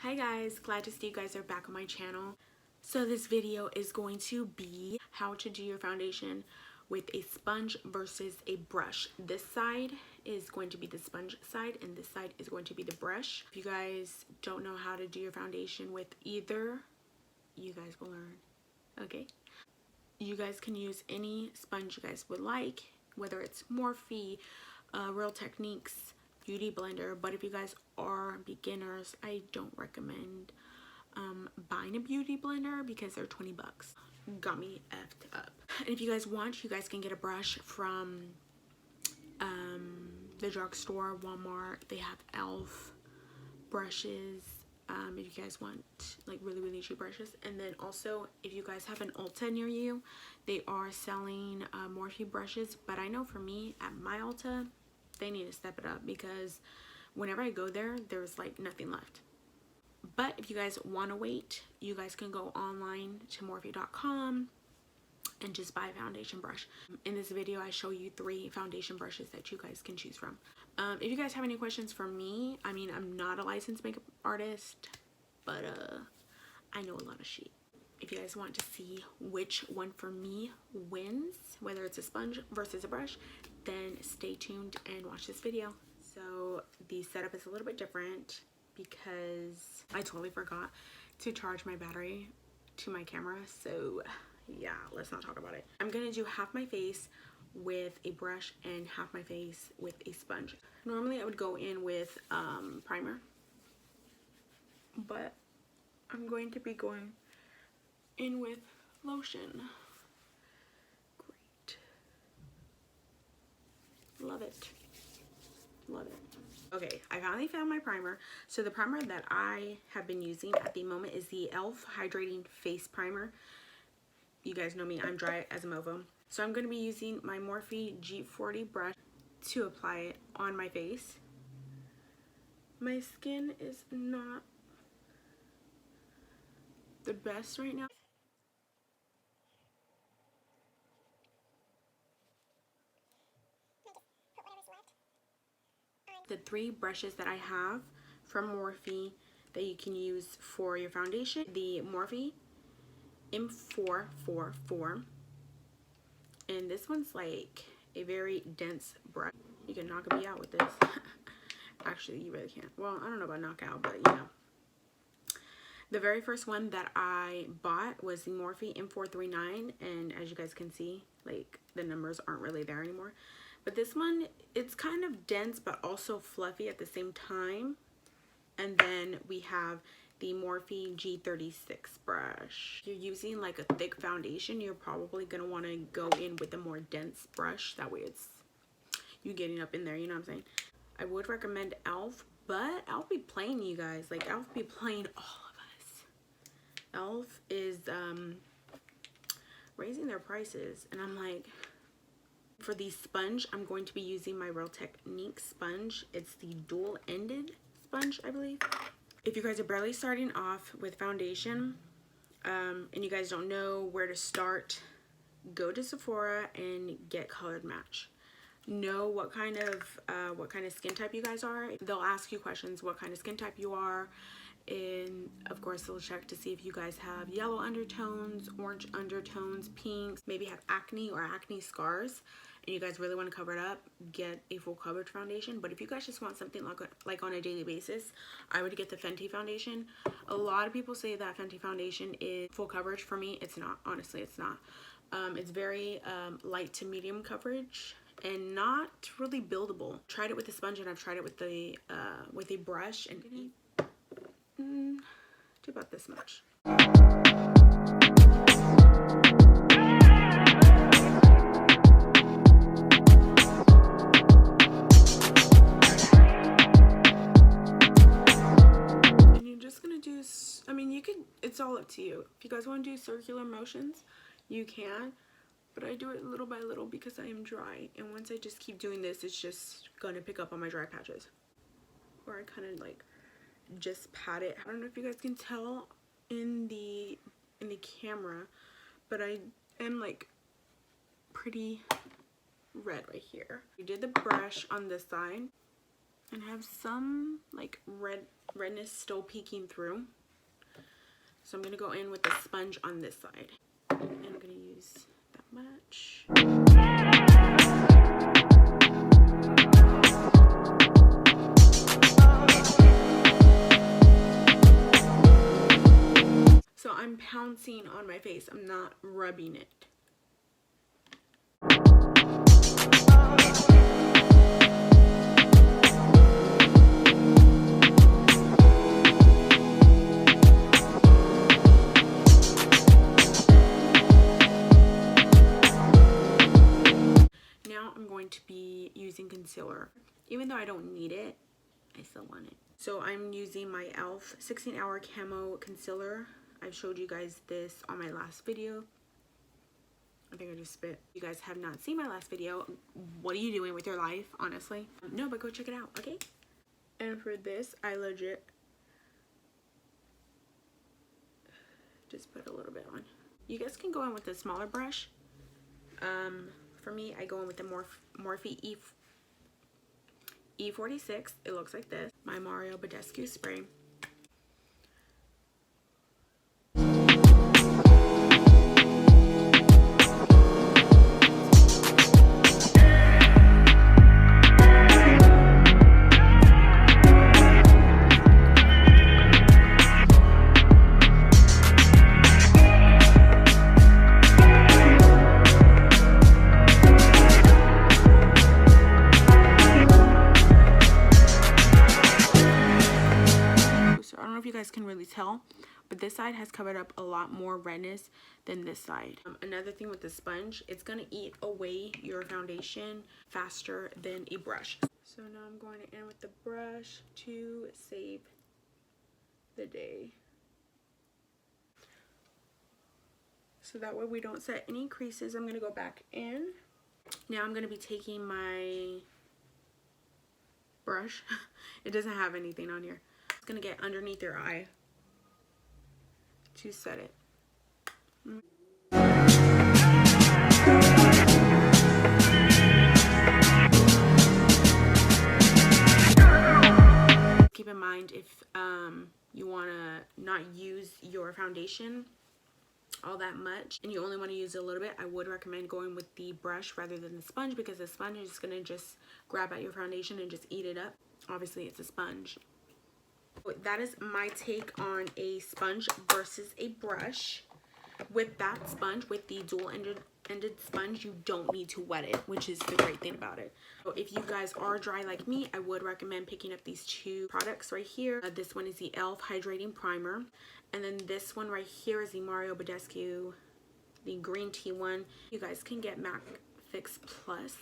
Hi guys, glad to see you guys are back on my channel. So this video is going to be how to do your foundation with a sponge versus a brush. This side is going to be the sponge side and this side is going to be the brush. If you guys don't know how to do your foundation with either, you guys will learn, okay? You guys can use any sponge you guys would like, whether it's Morphe, Real Techniques, Beauty Blender. But if you guys are beginners, I don't recommend buying a beauty blender because they're 20 bucks. Got me effed up. And if you guys want, you guys can get a brush from the drugstore, Walmart. They have e.l.f. brushes. If you guys want like really cheap brushes. And then also, if you guys have an Ulta near you, they are selling Morphe brushes. But I know for me, at my Ulta, they need to step it up because whenever I go there, there's like nothing left. But if you guys want to wait, you guys can go online to Morphe.com and just buy a foundation brush. In this video, I show you 3 foundation brushes that you guys can choose from. If you guys have any questions for me, I mean, I'm not a licensed makeup artist, but I know a lot of shit. If you guys want to see which one for me wins, whether it's a sponge versus a brush, then stay tuned and watch this video. So the setup is a little bit different because I totally forgot to charge my battery to my camera. So yeah, let's not talk about it. I'm gonna do half my face with a brush and half my face with a sponge. Normally I would go in with primer, but I'm going to be going in with lotion. Great. Love it. Love it. Okay, I finally found my primer. So the primer that I have been using at the moment is the e.l.f. Hydrating Face Primer. You guys know me, I'm dry as a mofo. So I'm going to be using my Morphe G40 brush to apply it on my face. My skin is not the best right now. The 3 brushes that I have from Morphe that you can use for your foundation: the Morphe M444, and this one's like a very dense brush. You can knock me out with this. Actually, you really can't. Well, I don't know about knockout, but you know. The very first one that I bought was the Morphe M439, and as you guys can see, like the numbers aren't really there anymore. But this one, it's kind of dense but also fluffy at the same time. And then we have the Morphe G36 brush. If you're using like a thick foundation, you're probably gonna want to go in with a more dense brush. That way it's you getting up in there, you know what I'm saying? I would recommend e.l.f., but e.l.f. be playing you guys. Like e.l.f. be playing all of us. e.l.f. is raising their prices, and I'm like, for the sponge, I'm going to be using my Real Techniques sponge. It's the dual-ended sponge, I believe. If you guys are barely starting off with foundation, and you guys don't know where to start, go to Sephora and get Colored Match. Know what kind of skin type you guys are. They'll ask you questions, what kind of skin type you are, and of course they'll check to see if you guys have yellow undertones, orange undertones, pinks, maybe have acne or acne scars, and you guys really want to cover it up, get a full coverage foundation. But if you guys just want something like on a daily basis, I would get the Fenty foundation. A lot of people say that Fenty foundation is full coverage. For me, it's not. Honestly, it's not. It's very light to medium coverage and not really buildable. Tried it with a sponge and I've tried it with a brush, and do about this much. And you're just gonna do, I mean, you could, it's all up to you. If you guys want to do circular motions, you can. But I do it little by little because I am dry, and once I just keep doing this, it's just gonna pick up on my dry patches. Or I kind of like just pat it. I don't know if you guys can tell in the camera, but I am like pretty red right here. We did the brush on this side, and have some like redness still peeking through. So I'm going to go in with the sponge on this side. And I'm going to use that much. So I'm pouncing on my face. I'm not rubbing it. To be using concealer. Even though I don't need it, I still want it. So I'm using my e.l.f. 16-hour camo concealer. I've showed you guys this on my last video. I think I just spit. If you guys have not seen my last video, what are you doing with your life, honestly? No, but go check it out, okay? And for this, I legit just put a little bit on. You guys can go in with a smaller brush. For me, I go in with the Morphe E46. It looks like this. My Mario Badescu spray. Can really tell, but this side has covered up a lot more redness than this side. Another thing with the sponge, it's gonna eat away your foundation faster than a brush. So now I'm going to end with the brush to save the day, so that way we don't set any creases. I'm gonna go back in. Now I'm gonna be taking my brush. It doesn't have anything on here. Gonna get underneath your eye to set it. Keep in mind, if you want to not use your foundation all that much and you only want to use it a little bit, I would recommend going with the brush rather than the sponge, because the sponge is going to just grab at your foundation and just eat it up. Obviously it's a sponge. That is my take on a sponge versus a brush. With that sponge, with the dual-ended sponge, you don't need to wet it, which is the great thing about it. So if you guys are dry like me, I would recommend picking up these two products right here. This one is the e.l.f. Hydrating Primer, and then this one right here is the Mario Badescu, the green tea one. You guys can get MAC Fix Plus.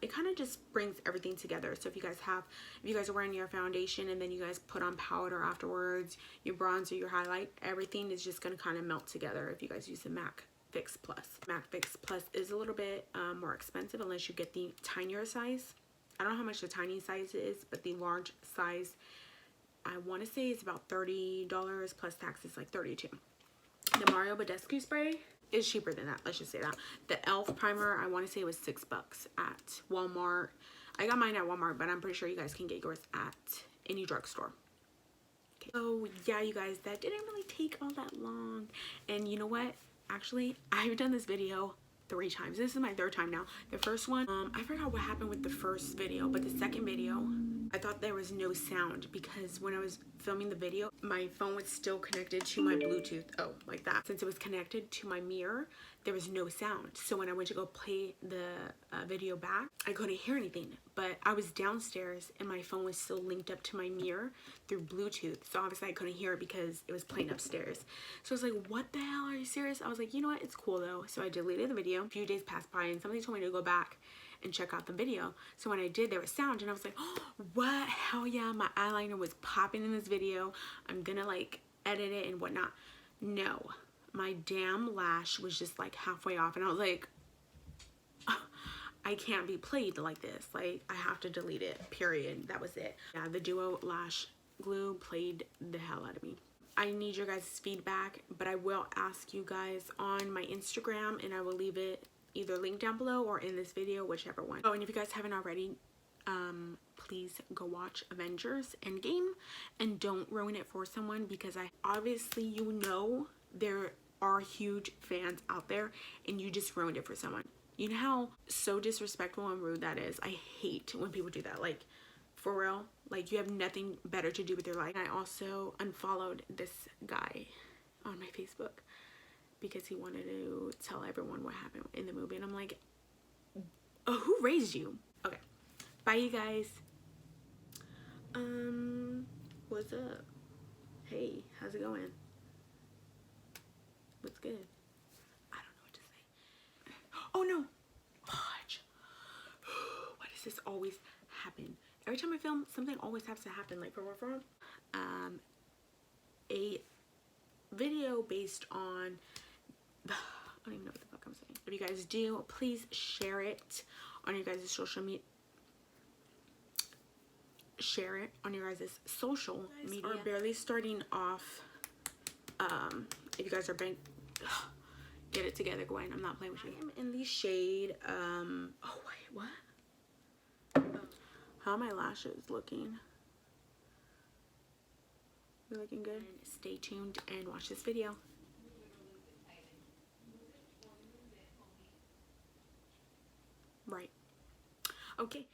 It kind of just brings everything together. So if you guys are wearing your foundation and then you guys put on powder afterwards, your bronzer, your highlight, everything is just going to kind of melt together if you guys use the MAC Fix Plus. MAC Fix Plus is a little bit more expensive unless you get the tinier size. I don't know how much the tiny size is, but the large size, I want to say, is about $30 plus taxes, like $32. The Mario Badescu spray is cheaper than that, let's just say that. The e.l.f. primer, I want to say it was $6 at Walmart. I got mine at Walmart, but I'm pretty sure you guys can get yours at any drugstore. Okay. So yeah, you guys, that didn't really take all that long. And you know what? Actually, I've done this video 3 times. This is my 3rd time now. The first one, I forgot what happened with the first video, but the second video, I thought there was no sound because when I was filming the video, my phone was still connected to my Bluetooth. Oh, like that. Since it was connected to my mirror, there was no sound. So when I went to go play the video back, I couldn't hear anything. But I was downstairs and my phone was still linked up to my mirror through Bluetooth. So obviously I couldn't hear it because it was playing upstairs. So I was like, what the hell, are you serious? I was like, you know what, it's cool though. So I deleted the video. A few days passed by and somebody told me to go back and check out the video. So when I did, there was sound and I was like, oh, what? Hell yeah, my eyeliner was popping in this video. I'm gonna like edit it and whatnot. No, my damn lash was just like halfway off and I was like, I can't be played like this. Like, I have to delete it, period. That was it. Yeah, the Duo Lash Glue played the hell out of me. I need your guys' feedback, but I will ask you guys on my Instagram and I will leave it either linked down below or in this video, whichever one. Oh, and if you guys haven't already, please go watch Avengers Endgame and don't ruin it for someone, because I obviously, you know, there are huge fans out there and you just ruined it for someone. You know how so disrespectful and rude that is? I hate when people do that. Like, for real, like, you have nothing better to do with your life. I also unfollowed this guy on my Facebook because he wanted to tell everyone what happened in the movie, and I'm like, oh, who raised you? Okay, bye you guys. What's up? Hey, how's it going? What's good? I don't know what to say. Oh no, Podge. Why does this always happen? Every time I film, something always has to happen. Like, for a video based on, I don't even know what the fuck I'm saying. If you guys do, please share it on your guys' social media. Share it on your guys' social media. Are barely starting off. If you guys are get it together, Gwen. I'm not playing with you. I am in the shade. Oh wait, what? How are my lashes looking? They're looking good. And stay tuned and watch this video. Right. Okay.